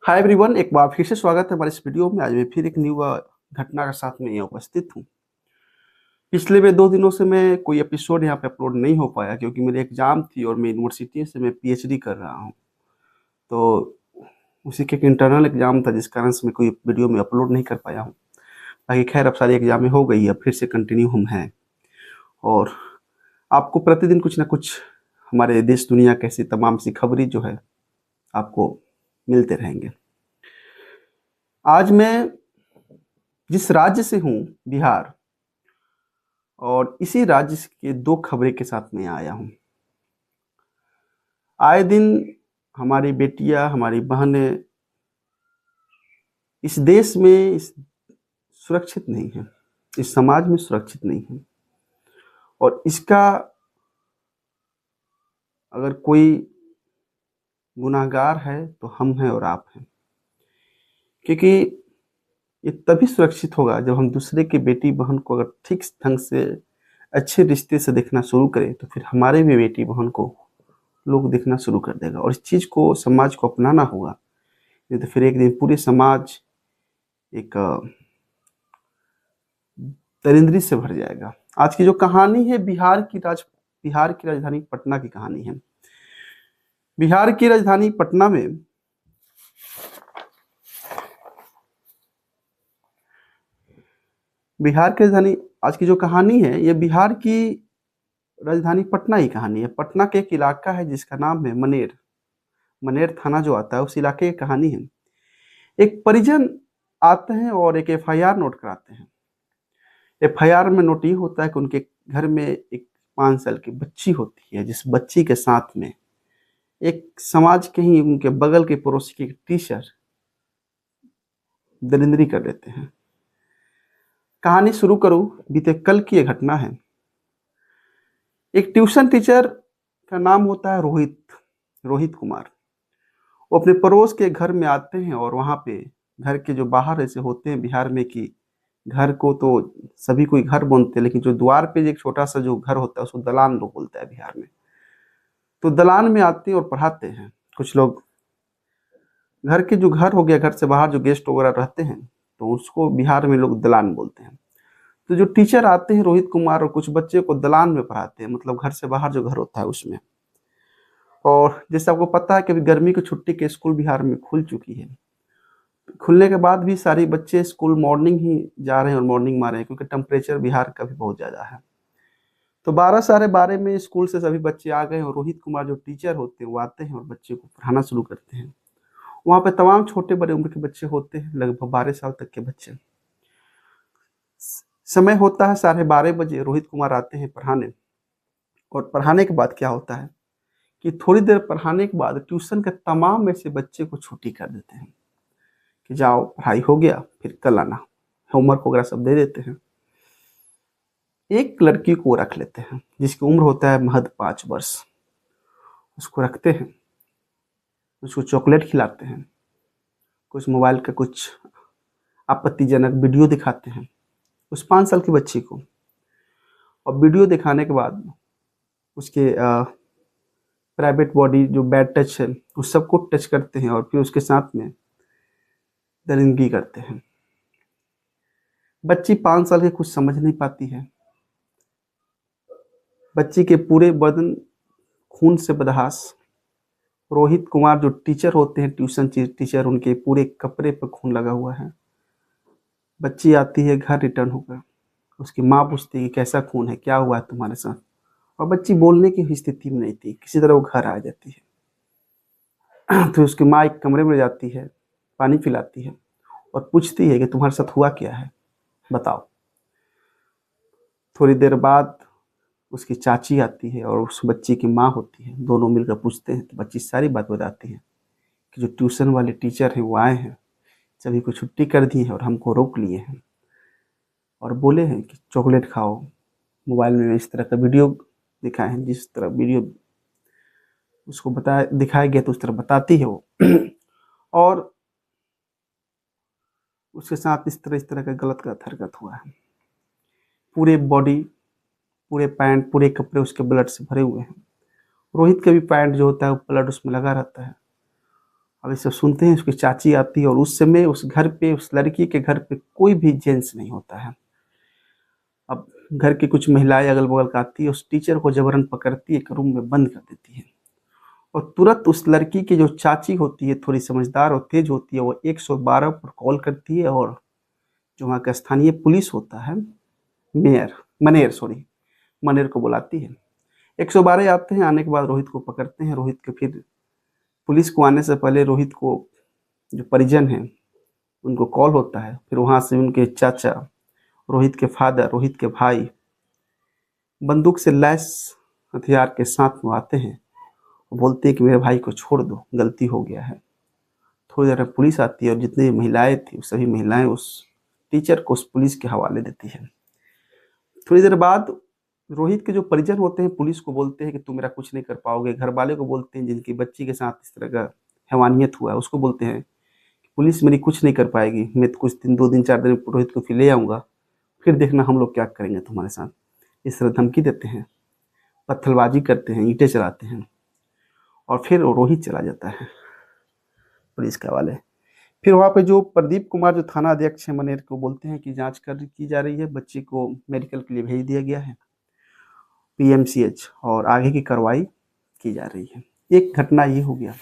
Hi everyone, एक बार फिर से स्वागत है हमारे इस वीडियो में। आज मैं फिर एक न्यू घटना के साथ में यहाँ उपस्थित हूँ। पिछले वे 2 दिनों से मैं कोई एपिसोड यहाँ पे अपलोड नहीं हो पाया क्योंकि मेरी एग्जाम थी और मैं यूनिवर्सिटी से मैं पीएचडी कर रहा हूँ। तो उसी के एक इंटरनल एग्जाम था जिस कारण से मैं कोई वीडियो में अपलोड नहीं कर पाया हूँ। बाकी खैर, अब सारी एग्जामें हो गई है, अब फिर से कंटिन्यू हम हैं और आपको प्रतिदिन कुछ ना कुछ हमारे देश दुनिया कैसी तमाम सी खबरें जो है आपको मिलते रहेंगे। आज मैं जिस राज्य से हूँ, बिहार, और इसी राज्य के दो खबरें के साथ में आया हूँ। आए दिन हमारी बेटियां, हमारी बहनें इस देश में सुरक्षित नहीं है, इस समाज में सुरक्षित नहीं है। और इसका अगर कोई गुनाहगार है तो हम हैं और आप हैं, क्योंकि ये तभी सुरक्षित होगा जब हम दूसरे के बेटी बहन को अगर ठीक ढंग से अच्छे रिश्ते से देखना शुरू करें तो फिर हमारे भी बेटी बहन को लोग देखना शुरू कर देगा और इस चीज को, समाज को अपनाना होगा। नहीं तो फिर एक दिन पूरे समाज एक दरिंदरी से भर जाएगा। आज की जो कहानी है बिहार की राजधानी पटना की कहानी है। बिहार की राजधानी पटना में बिहार की राजधानी आज की जो कहानी है, ये बिहार की राजधानी पटना ही कहानी है। पटना के एक इलाका है जिसका नाम है मनेर। मनेर थाना जो आता है उस इलाके की कहानी है। एक परिजन आते हैं और एक एफआईआर नोट कराते हैं। एफआईआर में नोट ये होता है कि उनके घर में एक 5 साल की बच्ची होती है, जिस बच्ची के साथ में एक समाज के ही उनके बगल के पड़ोसी के टीचर दरिंदरी कर देते हैं। कहानी शुरू करूं, बीते कल की ये घटना है। एक ट्यूशन टीचर का नाम होता है रोहित रोहित कुमार। वो अपने पड़ोस के घर में आते हैं और वहां पे घर के जो बाहर ऐसे होते हैं बिहार में कि घर को तो सभी कोई घर बोलते हैं, लेकिन जो द्वार पे एक छोटा सा जो घर होता है उसको दलान लोग बोलता है बिहार में। तो दलान में आते हैं और पढ़ाते हैं कुछ लोग। घर के जो घर हो गया, घर से बाहर जो गेस्ट वगैरह रहते हैं तो उसको बिहार में लोग दलान बोलते हैं। तो जो टीचर आते हैं रोहित कुमार, और कुछ बच्चे को दलान में पढ़ाते हैं, मतलब घर से बाहर जो घर होता है उसमें। और जैसे आपको पता है कि अभी गर्मी की छुट्टी के स्कूल बिहार में खुल चुकी है। खुलने के बाद भी सारे बच्चे स्कूल मॉर्निंग ही जा रहे हैं और मॉर्निंग में आ रहे हैं क्योंकि टेम्परेचर बिहार का भी बहुत ज़्यादा है। तो 12 साढ़े 12 में स्कूल से सभी बच्चे आ गए और रोहित कुमार जो टीचर होते हैं वो आते हैं और बच्चे को पढ़ाना शुरू करते हैं। वहाँ पे तमाम छोटे बड़े उम्र के बच्चे होते हैं, लगभग 12 साल तक के बच्चे। समय होता है 12:30 बजे, रोहित कुमार आते हैं पढ़ाने। और पढ़ाने के बाद क्या होता है कि थोड़ी देर पढ़ाने के बाद ट्यूशन के तमाम ऐसे बच्चे को छुट्टी कर देते हैं कि जाओ पढ़ाई हो गया, फिर कल आना, होमवर्क वगैरह सब दे देते हैं। एक लड़की को रख लेते हैं जिसकी उम्र होता है महज 5 वर्ष। उसको रखते हैं, उसको चॉकलेट खिलाते हैं, कुछ मोबाइल का कुछ आपत्तिजनक वीडियो दिखाते हैं उस 5 साल की बच्ची को। और वीडियो दिखाने के बाद उसके प्राइवेट बॉडी जो बैड टच है उस सबको टच करते हैं और फिर उसके साथ में दरिंदगी करते हैं। बच्ची 5 साल की कुछ समझ नहीं पाती है। बच्ची के पूरे बदन खून से बदहास। रोहित कुमार जो टीचर होते हैं, ट्यूशन टीचर, उनके पूरे कपड़े पर खून लगा हुआ है। बच्ची आती है घर रिटर्न होकर, उसकी माँ पूछती है कि कैसा खून है, क्या हुआ है तुम्हारे साथ। और बच्ची बोलने की स्थिति में नहीं थी, किसी तरह वो घर आ जाती है। तो उसकी माँ एक कमरे में जाती है, पानी पिलाती है और पूछती है कि तुम्हारे साथ हुआ क्या है, बताओ। थोड़ी देर बाद उसकी चाची आती है और उस बच्ची की माँ होती है, दोनों मिलकर पूछते हैं तो बच्ची सारी बात बताती है कि जो ट्यूशन वाले टीचर हैं वो आए हैं, सभी को छुट्टी कर दी है और हमको रोक लिए हैं और बोले हैं कि चॉकलेट खाओ, मोबाइल में इस तरह का वीडियो दिखाए हैं, जिस तरह वीडियो उसको बताया दिखाया गया तो उस तरह बताती है वो। और उसके साथ इस तरह का गलत हरकत हुआ है। पूरे बॉडी, पूरे पैंट, पूरे कपड़े उसके ब्लड से भरे हुए हैं। रोहित का भी पैंट जो होता है वो ब्लड उसमें लगा रहता है। अब ये सब सुनते हैं, उसकी चाची आती है और उस समय उस घर पे, उस लड़की के घर पे कोई भी जेंट्स नहीं होता है। अब घर की कुछ महिलाएं अगल बगल का आती है, उस टीचर को जबरन पकड़ती है, एक रूम में बंद कर देती है और तुरंत उस लड़की की जो चाची होती है, थोड़ी समझदार और तेज होती है, वो 112 पर कॉल करती है और जो वहाँ का स्थानीय पुलिस होता है, मनेर को बुलाती है। 112 आते हैं, आने के बाद रोहित को पकड़ते हैं। रोहित के फिर पुलिस को आने से पहले रोहित को जो परिजन हैं उनको कॉल होता है, फिर वहाँ से उनके चाचा, रोहित के फादर, रोहित के भाई बंदूक से लैस हथियार के साथ में आते हैं और बोलते हैं कि मेरे भाई को छोड़ दो, गलती हो गया है। थोड़ी देर में पुलिस आती है और जितनी महिलाएं थी सभी महिलाएं उस टीचर को उस पुलिस के हवाले देती है। थोड़ी देर बाद रोहित के जो परिजन होते हैं पुलिस को बोलते हैं कि तुम मेरा कुछ नहीं कर पाओगे। घर वाले को बोलते हैं जिनकी बच्ची के साथ इस तरह का हैवानियत हुआ है, उसको बोलते हैं पुलिस मेरी कुछ नहीं कर पाएगी, मैं तो कुछ दिन, 2 दिन 4 दिन रोहित को फिर ले आऊँगा, फिर देखना हम लोग क्या करेंगे तुम्हारे साथ। इस तरह धमकी देते हैं, पत्थरबाजी करते हैं, ईंटें चलाते हैं और फिर रोहित चला जाता है पुलिस के हवाले। फिर वहाँ पे जो प्रदीप कुमार जो थाना अध्यक्ष है मनेर को बोलते हैं कि जांच की जा रही है, बच्ची को मेडिकल के लिए भेज दिया गया है PMCH और आगे की कार्रवाई की जा रही है। एक घटना ये हो गया।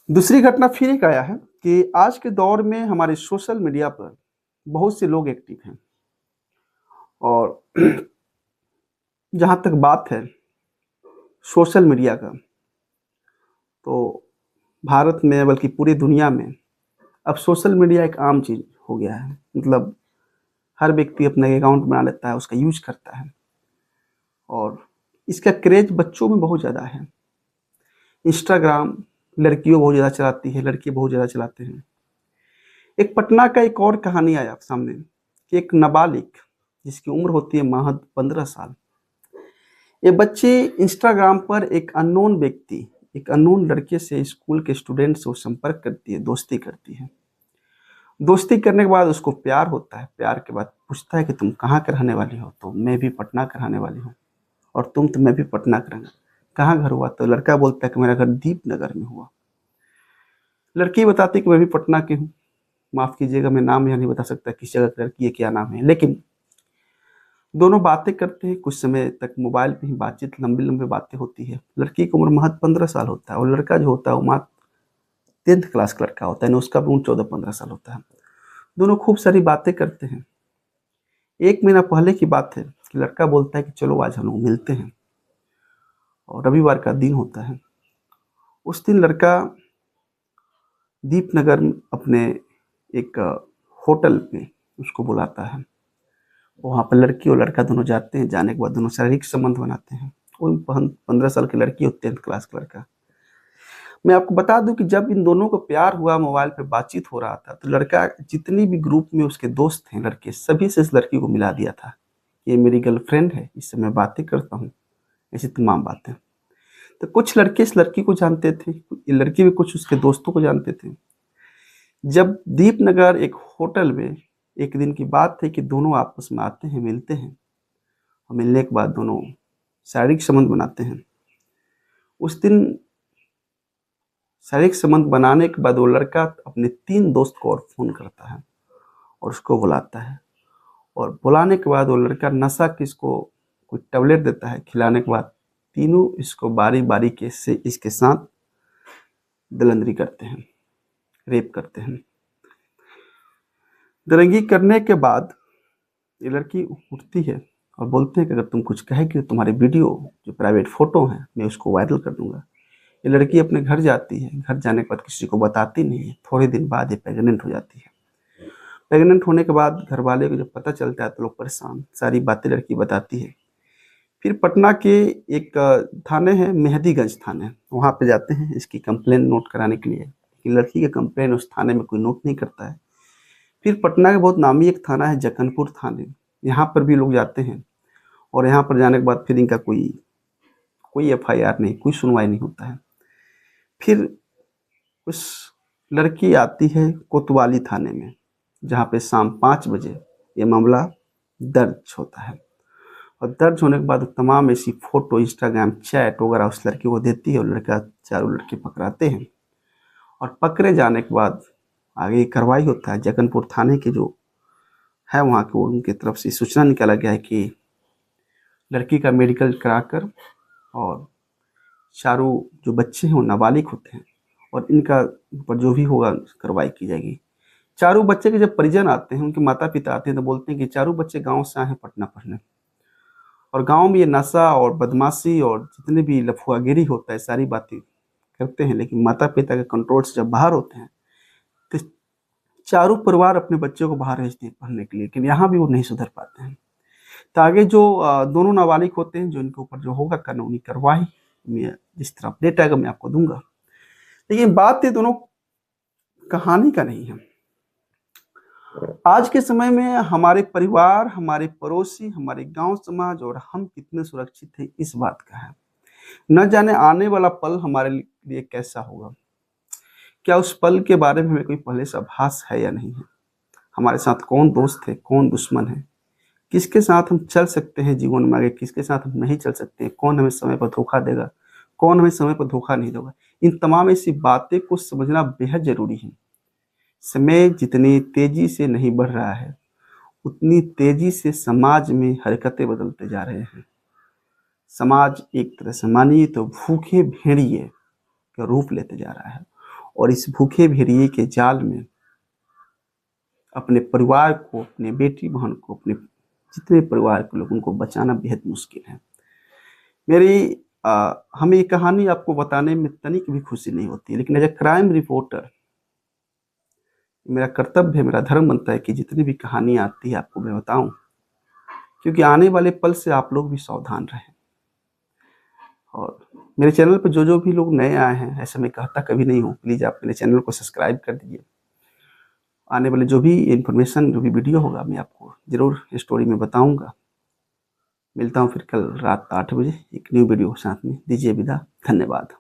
दूसरी घटना फिर एक आया है कि आज के दौर में हमारे सोशल मीडिया पर बहुत से लोग एक्टिव हैं और जहाँ तक बात है सोशल मीडिया का, तो भारत में बल्कि पूरी दुनिया में अब सोशल मीडिया एक आम चीज़ हो गया है। मतलब हर व्यक्ति अपना अकाउंट बना लेता है, उसका यूज करता है और इसका क्रेज बच्चों में बहुत ज़्यादा है। इंस्टाग्राम लड़कियों बहुत ज़्यादा चलाती है, लड़के बहुत ज़्यादा चलाते हैं। एक पटना का एक और कहानी आया सामने कि एक नाबालिग जिसकी उम्र होती है महज 15 साल, ये बच्ची इंस्टाग्राम पर एक अननोन व्यक्ति, एक अननोन लड़के से, स्कूल के स्टूडेंट से वो संपर्क करती है, दोस्ती करती है। दोस्ती करने के बाद उसको प्यार होता है। प्यार के बाद पूछता है कि तुम कहाँ के रहने वाली हो, तो मैं भी पटना का रहने वाली हूँ। और तुम? तो मैं भी पटना का रहना। कहाँ घर हुआ? तो लड़का बोलता है कि मेरा घर दीपनगर में हुआ। लड़की बताती है कि मैं भी पटना की हूँ। माफ़ कीजिएगा, मैं नाम यहाँ नहीं बता सकता किस जगह की लड़की है, क्या नाम है, लेकिन दोनों बातें करते हैं। कुछ समय तक मोबाइल पे ही बातचीत, लंबी लंबी बातें होती है। लड़की की उम्र महज 15 साल होता है और लड़का जो होता है वो मात्र 10th क्लास का लड़का होता है, उसका भी उम्र 14-15 साल होता है। दोनों खूब सारी बातें करते हैं। 1 महीना पहले की बात है कि लड़का बोलता है कि चलो आज हम लोग मिलते हैं, और रविवार का दिन होता है। उस दिन लड़का दीपनगर में अपने एक होटल में उसको बुलाता है। वहाँ पर लड़की और लड़का दोनों जाते हैं। जाने के बाद दोनों शारीरिक संबंध बनाते हैं। वो 15 साल की लड़की और 10th क्लास का लड़का। मैं आपको बता दूं कि जब इन दोनों को प्यार हुआ, मोबाइल पे बातचीत हो रहा था, तो लड़का जितनी भी ग्रुप में उसके दोस्त थे लड़के, सभी से इस लड़की को मिला दिया था। ये मेरी गर्लफ्रेंड है, इससे मैं बातें करता हूँ, ऐसी तमाम बातें। तो कुछ लड़के इस लड़की को जानते थे, ये लड़की भी कुछ उसके दोस्तों को जानते थे। जब दीपनगर एक होटल में एक दिन की बात थी कि दोनों आपस में आते हैं, मिलते हैं और मिलने के बाद दोनों शारीरिक संबंध बनाते हैं। उस दिन शारीरिक संबंध बनाने के बाद वो लड़का अपने 3 दोस्त को और फोन करता है और उसको बुलाता है। और बुलाने के बाद वो लड़का नशा की इसको कोई टैबलेट देता है। खिलाने के बाद तीनों इसको बारी बारी के से इसके साथ दलंदरी करते हैं, रेप करते हैं। दरंगी करने के बाद ये लड़की उठती है और बोलते हैं कि अगर तुम कुछ कहेगी तो तुम्हारे वीडियो जो प्राइवेट फ़ोटो हैं मैं उसको वायरल कर दूंगा। ये लड़की अपने घर जाती है। घर जाने के बाद किसी को बताती नहीं है। थोड़े दिन बाद ये प्रेग्नेंट हो जाती है। प्रेग्नेंट होने के बाद घर वाले को जब पता चलता है तो लोग परेशान। सारी बातें लड़की बताती है। फिर पटना के एक थाने हैं, मेहदीगंज थाने, वहाँ पे जाते हैं इसकी कंप्लेन नोट कराने के लिए कि लड़की का कंप्लेन उस थाने में कोई नोट नहीं करता है। फिर पटना का बहुत नामी एक थाना है जक्कनपुर थाने, यहाँ पर भी लोग जाते हैं और यहाँ पर जाने के बाद फिर इनका कोई FIR नहीं, कोई सुनवाई नहीं होता है। फिर उस लड़की आती है कोतवाली थाने में, जहाँ पे शाम 5 बजे ये मामला दर्ज होता है। और दर्ज होने के बाद तमाम ऐसी फ़ोटो, इंस्टाग्राम चैट वगैरह उस लड़की को देती है और लड़का, चारों लड़के पकड़ाते हैं और पकड़े जाने के बाद आगे कार्रवाई होता है। जगनपुर थाने के जो है वहाँ के उनकी तरफ से सूचना निकाला गया है कि लड़की का मेडिकल कराकर और चारों जो बच्चे हैं वो नाबालिग होते हैं और इनका ऊपर जो भी होगा कार्रवाई की जाएगी। चारों बच्चे के जब परिजन आते हैं, उनके माता पिता आते हैं, तो बोलते हैं कि चारों बच्चे गांव से आए हैं पटना पढ़ने, और गांव में ये नशा और बदमाशी और जितने भी लफुआगिरी होता है सारी बातें करते हैं। लेकिन माता पिता के कंट्रोल से जब बाहर होते हैं तो चारों परिवार अपने बच्चों को बाहर भेजते हैं पढ़ने के लिए, लेकिन यहाँ भी वो नहीं सुधर पाते हैं। तो आगे जो दोनों नाबालिग होते हैं, जो इनके ऊपर जो होगा कानूनी कार्रवाई में जिस तरह अपडेट आएगा मैं आपको दूंगा। लेकिन बात ये दोनों कहानी का नहीं है। आज के समय में हमारे परिवार, हमारे पड़ोसी, हमारे गांव समाज और हम कितने सुरक्षित हैं इस बात का है। न जाने आने वाला पल हमारे लिए कैसा होगा, क्या उस पल के बारे में हमें कोई पहले से आभास है या नहीं है। हमारे साथ कौन दोस्त है, कौन दुश्मन है, किसके साथ हम चल सकते हैं जीवन में आगे, किसके साथ हम नहीं चल सकते हैं, कौन हमें समय पर धोखा देगा, कौन हमें समय पर धोखा नहीं देगा। इन तमाम ऐसी बातें को समझना बेहद जरूरी है। समय जितनी तेजी से नहीं बढ़ रहा है, उतनी तेजी से समाज में हरकतें बदलते जा रहे हैं। समाज एक तरह से मानिए तो भूखे भेड़िए का रूप लेते जा रहा है, और इस भूखे भेड़िए के जाल में अपने परिवार को, अपने बेटी बहन को, अपने जितने परिवार के लोग उनको बचाना बेहद मुश्किल है। हमें ये कहानी आपको बताने में तनिक भी खुशी नहीं होती, लेकिन एज ए क्राइम रिपोर्टर मेरा कर्तव्य है, मेरा धर्म बनता है कि जितनी भी कहानी आती है आपको मैं बताऊं, क्योंकि आने वाले पल से आप लोग भी सावधान रहें। और मेरे चैनल पर जो भी लोग नए आए हैं, ऐसा मैं कहता कभी नहीं हूँ, प्लीज़ आप मेरे चैनल को सब्सक्राइब कर दीजिए। आने वाले जो भी इन्फॉर्मेशन, जो भी वीडियो होगा मैं आपको ज़रूर स्टोरी में बताऊंगा। मिलता हूँ फिर कल रात 8 बजे एक न्यू वीडियो के साथ में। दीजिए विदा, धन्यवाद।